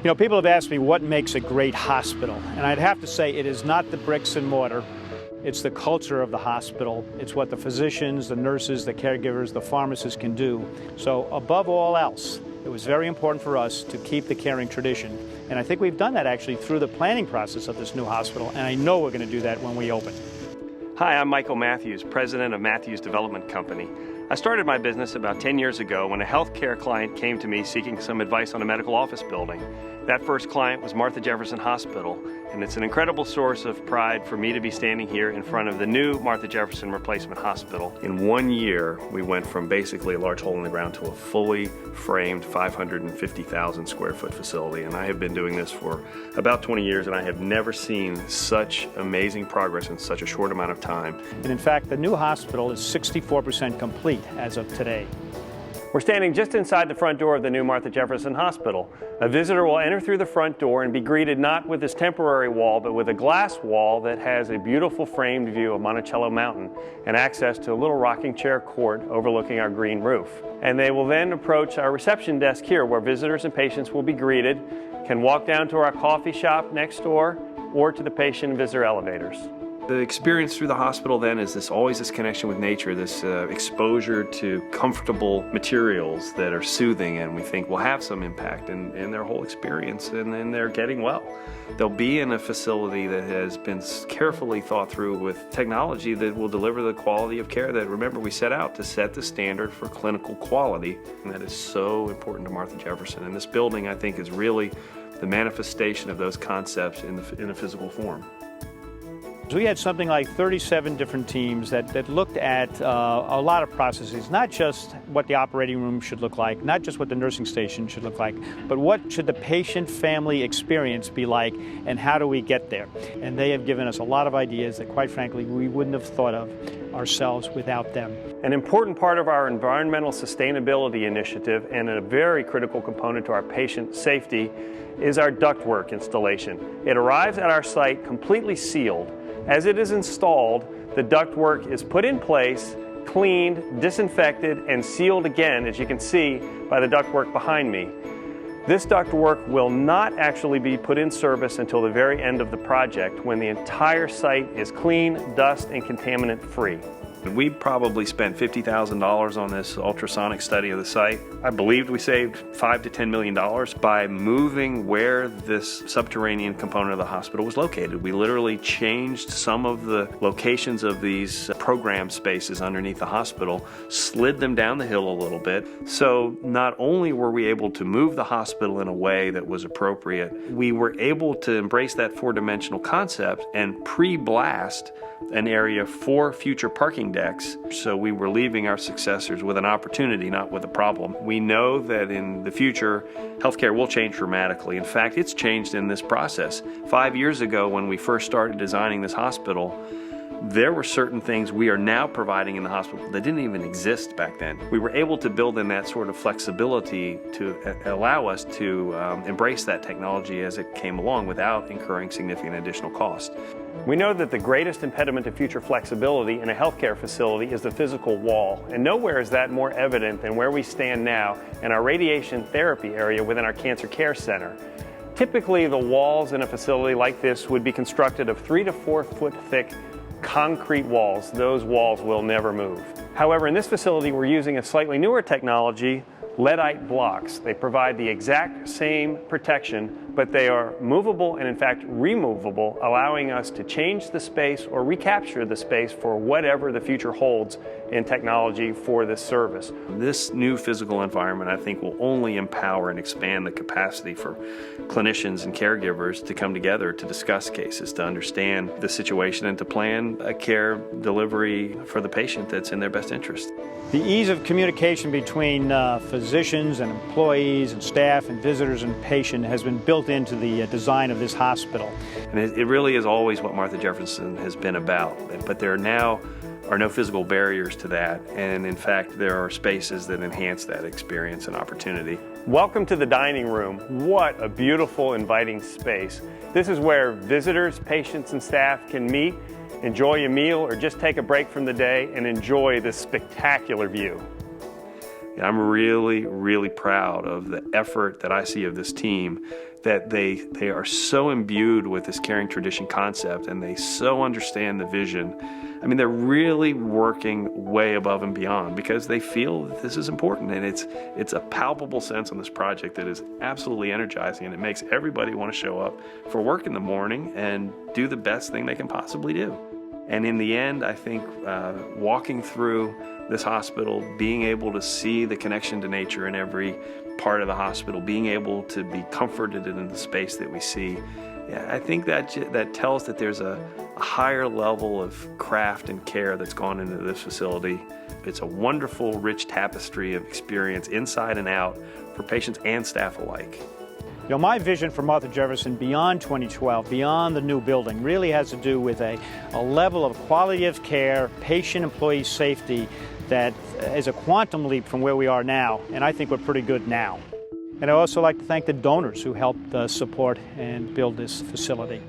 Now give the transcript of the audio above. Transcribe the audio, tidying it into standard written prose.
You know, people have asked me what makes a great hospital, and I'd have to say it is not the bricks and mortar. It's the culture of the hospital. It's what the physicians, the nurses, the caregivers, the pharmacists can do. So above all else, it was very important for us to keep the caring tradition. And I think we've done that actually through the planning process of this new hospital, and I know we're going to do that when we open. Hi, I'm Michael Matthews, president of Matthews Development Company. I started my business about 10 years ago when a healthcare client came to me seeking some advice on a medical office building. That first client was Martha Jefferson Hospital, and it's an incredible source of pride for me to be standing here in front of the new Martha Jefferson Replacement Hospital. In 1 year, we went from basically a large hole in the ground to a fully framed 550,000 square foot facility, and I have been doing this for about 20 years, and I have never seen such amazing progress in such a short amount of time. And in fact, the new hospital is 64% complete as of today. We're standing just inside the front door of the new Martha Jefferson Hospital. A visitor will enter through the front door and be greeted not with this temporary wall, but with a glass wall that has a beautiful framed view of Monticello Mountain and access to a little rocking chair court overlooking our green roof. And they will then approach our reception desk here, where visitors and patients will be greeted, can walk down to our coffee shop next door, or to the patient and visitor elevators. The experience through the hospital then is always this connection with nature, this exposure to comfortable materials that are soothing and we think will have some impact in their whole experience, and then they're getting well. They'll be in a facility that has been carefully thought through with technology that will deliver the quality of care that, remember, we set out to set the standard for clinical quality, and that is so important to Martha Jefferson. And this building, I think, is really the manifestation of those concepts in a physical form. We had something like 37 different teams that looked at a lot of processes, not just what the operating room should look like, not just what the nursing station should look like, but what should the patient family experience be like, and how do we get there? And they have given us a lot of ideas that, quite frankly, we wouldn't have thought of ourselves without them. An important part of our environmental sustainability initiative, and a very critical component to our patient safety, is our ductwork installation. It arrives at our site completely sealed. As it is installed, the ductwork is put in place, cleaned, disinfected, and sealed again, as you can see by the ductwork behind me. This ductwork will not actually be put in service until the very end of the project, when the entire site is clean, dust, and contaminant free. We probably spent $50,000 on this ultrasonic study of the site. I believed we saved $5 to $10 million by moving where this subterranean component of the hospital was located. We literally changed some of the locations of these program spaces underneath the hospital, slid them down the hill a little bit. So not only were we able to move the hospital in a way that was appropriate, we were able to embrace that four-dimensional concept and pre-blast an area for future parking decks. So we were leaving our successors with an opportunity, not with a problem. We know that in the future, healthcare will change dramatically. In fact, it's changed in this process. 5 years ago, when we first started designing this hospital, there were certain things we are now providing in the hospital that didn't even exist back then. We were able to build in that sort of flexibility to allow us to embrace that technology as it came along without incurring significant additional cost. We know that the greatest impediment to future flexibility in a healthcare facility is the physical wall, and nowhere is that more evident than where we stand now in our radiation therapy area within our cancer care center. Typically, the walls in a facility like this would be constructed of 3 to 4 foot thick concrete walls. Those walls will never move. However, in this facility, we're using a slightly newer technology, leadite blocks. They provide the exact same protection, but they are movable and in fact removable, allowing us to change the space or recapture the space for whatever the future holds in technology for this service. This new physical environment, I think, will only empower and expand the capacity for clinicians and caregivers to come together to discuss cases, to understand the situation, and to plan a care delivery for the patient that's in their best interest. The ease of communication between physicians and employees and staff and visitors and patient has been built into the design of this hospital. And it really is always what Martha Jefferson has been about, but there now are no physical barriers to that, and in fact there are spaces that enhance that experience and opportunity. Welcome to the dining room. What a beautiful, inviting space. This is where visitors, patients, and staff can meet, enjoy a meal, or just take a break from the day and enjoy this spectacular view. And I'm really, really proud of the effort that I see of this team, that they are so imbued with this caring tradition concept, and they so understand the vision. I mean, they're really working way above and beyond because they feel that this is important, and it's a palpable sense on this project that is absolutely energizing, and it makes everybody want to show up for work in the morning and do the best thing they can possibly do. And in the end, I think walking through this hospital, being able to see the connection to nature in every part of the hospital, being able to be comforted in the space that we see, I think that tells that there's a higher level of craft and care that's gone into this facility. It's a wonderful, rich tapestry of experience inside and out for patients and staff alike. You know, my vision for Martha Jefferson beyond 2012, beyond the new building, really has to do with a level of quality of care, patient-employee safety that is a quantum leap from where we are now, and I think we're pretty good now. And I'd also like to thank the donors who helped support and build this facility.